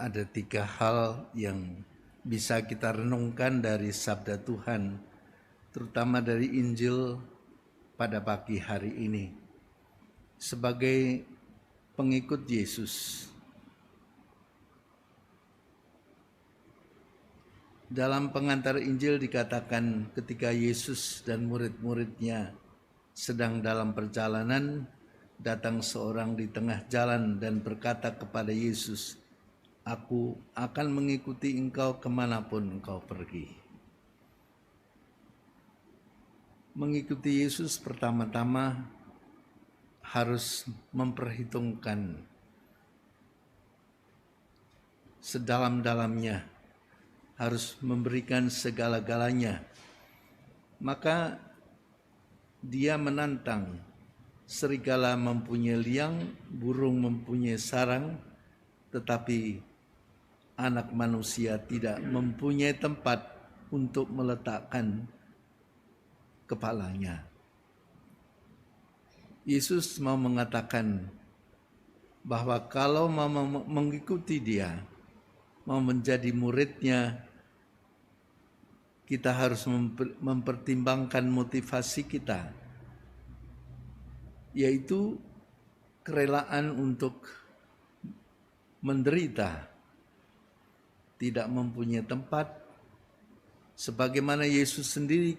ada 3 hal yang bisa kita renungkan dari sabda Tuhan, terutama dari Injil pada pagi hari ini. Sebagai pengikut Yesus, dalam pengantar Injil dikatakan ketika Yesus dan murid-muridnya sedang dalam perjalanan, datang seorang di tengah jalan dan berkata kepada Yesus, "Aku akan mengikuti engkau kemanapun engkau pergi." Mengikuti Yesus pertama-tama harus memperhitungkan sedalam-dalamnya, harus memberikan segala-galanya. Maka dia menantang, serigala mempunyai liang, burung mempunyai sarang, tetapi anak manusia tidak mempunyai tempat untuk meletakkan kepalanya. Yesus mau mengatakan bahwa kalau mau mengikuti dia, mau menjadi muridnya, kita harus mempertimbangkan motivasi kita, yaitu kerelaan untuk menderita, tidak mempunyai tempat. Sebagaimana Yesus sendiri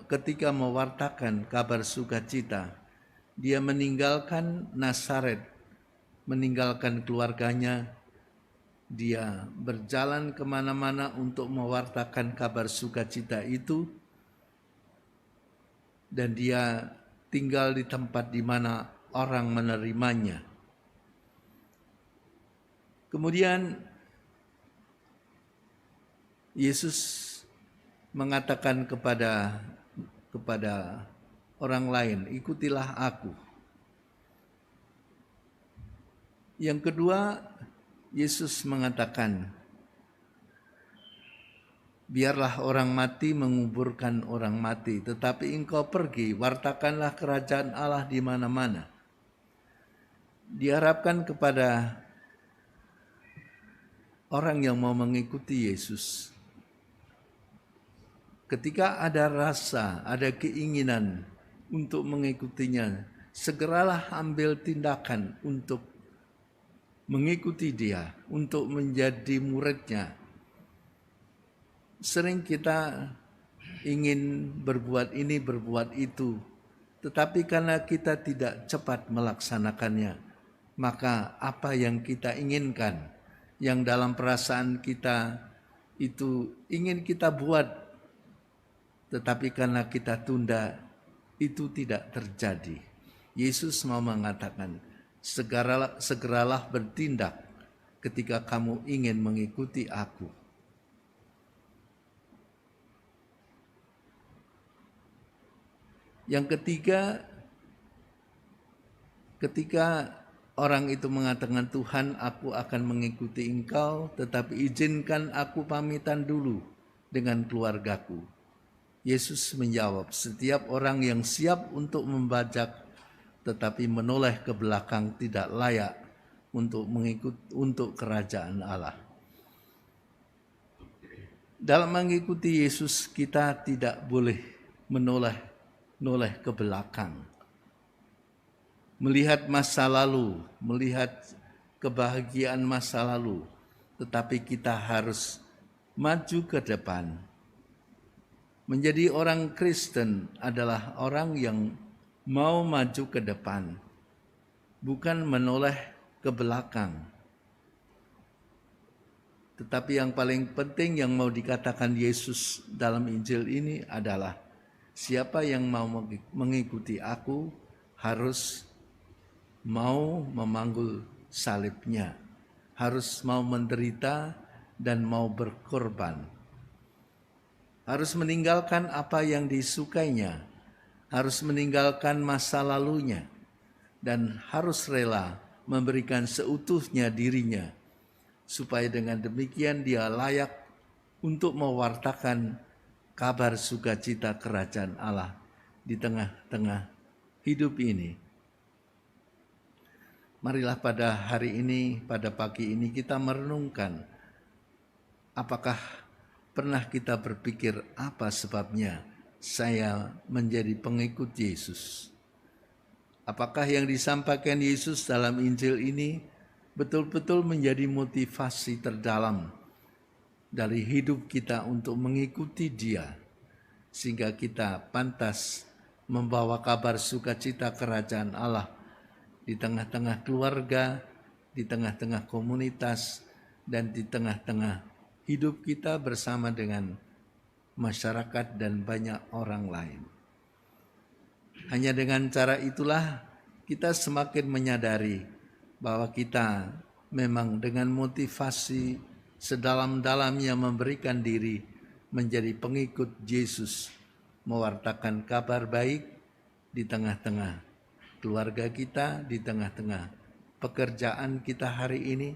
ketika mewartakan kabar sukacita, dia meninggalkan Nazaret, meninggalkan keluarganya, dia berjalan kemana-mana untuk mewartakan kabar sukacita itu, dan dia tinggal di tempat di mana orang menerimanya. Kemudian Yesus mengatakan kepada orang lain, "Ikutilah aku." Yang kedua, Yesus mengatakan, "Biarlah orang mati menguburkan orang mati, tetapi engkau pergi, wartakanlah kerajaan Allah di mana-mana." Diharapkan kepada orang yang mau mengikuti Yesus, ketika ada rasa, ada keinginan untuk mengikutinya, segeralah ambil tindakan untuk mengikuti dia, untuk menjadi muridnya. Sering kita ingin berbuat ini, berbuat itu, tetapi karena kita tidak cepat melaksanakannya, maka apa yang kita inginkan, yang dalam perasaan kita itu ingin kita buat, tetapi karena kita tunda, itu tidak terjadi. Yesus mau mengatakan, segeralah bertindak ketika kamu ingin mengikuti aku. Yang ketiga, ketika orang itu mengatakan, "Tuhan, aku akan mengikuti engkau, tetapi izinkan aku pamitan dulu dengan keluargaku." Yesus menjawab, "Setiap orang yang siap untuk membajak tetapi menoleh ke belakang tidak layak untuk kerajaan Allah." Dalam mengikuti Yesus, kita tidak boleh menoleh ke belakang, melihat masa lalu, melihat kebahagiaan masa lalu, tetapi kita harus maju ke depan. Menjadi orang Kristen adalah orang yang mau maju ke depan, bukan menoleh ke belakang. Tetapi yang paling penting yang mau dikatakan Yesus dalam Injil ini adalah, siapa yang mau mengikuti aku harus mau memanggul salibnya, harus mau menderita dan mau berkorban. Harus meninggalkan apa yang disukainya, harus meninggalkan masa lalunya, dan harus rela memberikan seutuhnya dirinya, supaya dengan demikian dia layak untuk mewartakan kabar sukacita kerajaan Allah di tengah-tengah hidup ini. Marilah pada hari ini, pada pagi ini kita merenungkan, apakah pernah kita berpikir apa sebabnya saya menjadi pengikut Yesus? Apakah yang disampaikan Yesus dalam Injil ini betul-betul menjadi motivasi terdalam dari hidup kita untuk mengikuti Dia, sehingga kita pantas membawa kabar sukacita kerajaan Allah di tengah-tengah keluarga, di tengah-tengah komunitas, dan di tengah-tengah hidup kita bersama dengan masyarakat dan banyak orang lain. Hanya dengan cara itulah kita semakin menyadari bahwa kita memang dengan motivasi sedalam-dalamnya memberikan diri menjadi pengikut Yesus, mewartakan kabar baik di tengah-tengah keluarga kita, di tengah-tengah pekerjaan kita hari ini,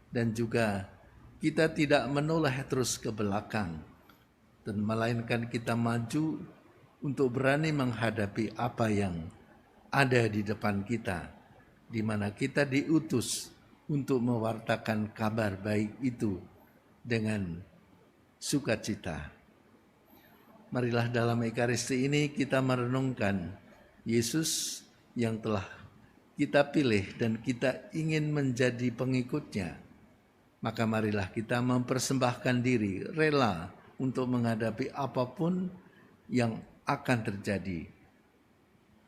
dan juga kita tidak menoleh terus ke belakang, dan melainkan kita maju untuk berani menghadapi apa yang ada di depan kita, di mana kita diutus untuk mewartakan kabar baik itu dengan sukacita. Marilah dalam Ekaristi ini kita merenungkan Yesus yang telah kita pilih dan kita ingin menjadi pengikutnya. Maka marilah kita mempersembahkan diri, rela untuk menghadapi apapun yang akan terjadi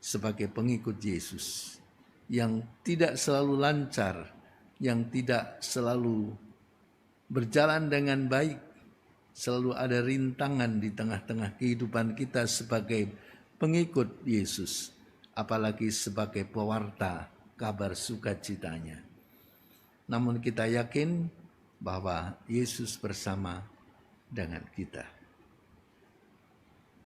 sebagai pengikut Yesus, yang tidak selalu lancar, yang tidak selalu berjalan dengan baik, selalu ada rintangan di tengah-tengah kehidupan kita sebagai pengikut Yesus, apalagi sebagai pewarta kabar sukacitanya. Namun kita yakin bahwa Yesus bersama dengan kita.